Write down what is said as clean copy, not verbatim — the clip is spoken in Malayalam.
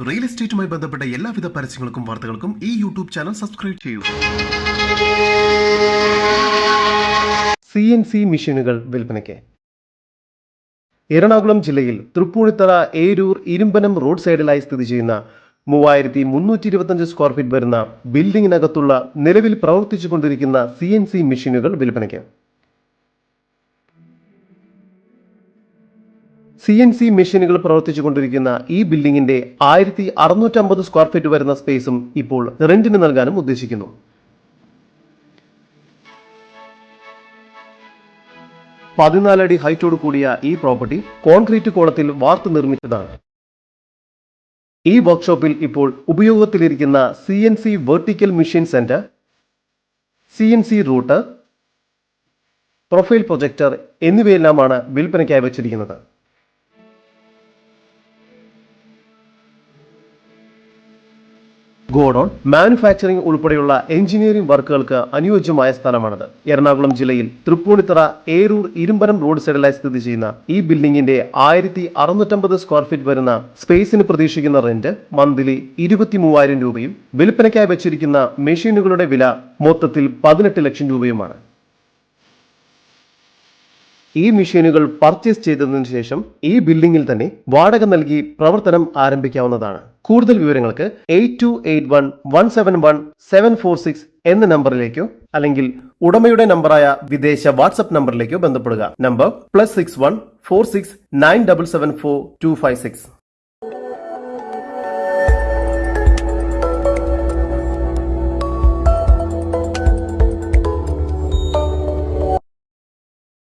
റിയൽ എസ്റ്റേറ്റുമായി ബന്ധപ്പെട്ട എല്ലാവിധ പരസ്യങ്ങൾക്കും വാർത്തകൾക്കും ഈ യൂട്യൂബ് ചാനൽ സബ്സ്ക്രൈബ് ചെയ്യൂ. CNC മെഷീനുകൾ വിൽപ്പനയ്ക്ക്. എറണാകുളം ജില്ലയിൽ തൃപ്പൂണിത്തറ ഏരൂർ ഇരുമ്പനം റോഡ് സൈഡിലായി സ്ഥിതി ചെയ്യുന്ന 3325 സ്ക്വയർ ഫീറ്റ് വരുന്ന ബിൽഡിങ്ങിനകത്തുള്ള നിലവിൽ പ്രവർത്തിച്ചുകൊണ്ടിരിക്കുന്ന CNC മെഷീനുകൾ വിൽപ്പനയ്ക്ക്. CNC മെഷീനുകൾ പ്രവർത്തിച്ചുകൊണ്ടിരിക്കുന്ന ഈ ബിൽഡിംഗിന്റെ 1650 സ്ക്വയർ ഫീറ്റ് വരുന്ന സ്പേസും ഇപ്പോൾ റെന്റിന് നൽകാനും ഉദ്ദേശിക്കുന്നു. പതിനാലടി ഹൈറ്റോട് കൂടിയ ഈ പ്രോപ്പർട്ടി കോൺക്രീറ്റ് കോളത്തിൽ വാർത്ത് നിർമ്മിച്ചതാണ്. ഈ വർക്ക്ഷോപ്പിൽ ഇപ്പോൾ ഉപയോഗത്തിലിരിക്കുന്ന CNC vertical machine centre, CNC router, profile projector എന്നിവയെല്ലാമാണ് വിൽപ്പനയ്ക്കായി വച്ചിരിക്കുന്നത്. ഗോഡൌൺ, മാനുഫാക്ചറിംഗ് ഉൾപ്പെടെയുള്ള എഞ്ചിനീയറിംഗ് വർക്കുകൾക്ക് അനുയോജ്യമായ സ്ഥലമാണിത്. എറണാകുളം ജില്ലയിൽ തൃപ്പൂണിത്തറ ഏരൂർ ഇരുമ്പനം റോഡ് സൈഡിലായി സ്ഥിതി ചെയ്യുന്ന ഈ ബിൽഡിംഗിന്റെ 1650 സ്ക്വയർ ഫീറ്റ് വരുന്ന സ്പേസിന് പ്രതീക്ഷിക്കുന്ന റെന്റ് മന്ത്ലി 23,000 രൂപയും വിൽപ്പനയ്ക്കായി വെച്ചിരിക്കുന്ന മെഷീനുകളുടെ വില മൊത്തത്തിൽ 18 ലക്ഷം രൂപയുമാണ്. ഈ മെഷീനുകൾ പർച്ചേസ് ചെയ്തതിനു ശേഷം ഈ ബിൽഡിംഗിൽ തന്നെ വാടക നൽകി പ്രവർത്തനം ആരംഭിക്കാവുന്നതാണ്. കൂടുതൽ വിവരങ്ങൾക്ക് 8281171746 എന്ന നമ്പറിലേക്കോ അല്ലെങ്കിൽ ഉടമയുടെ നമ്പറായ വിദേശ വാട്സ്ആപ്പ് നമ്പറിലേക്കോ ബന്ധപ്പെടുക. നമ്പർ +61 46 9774 256.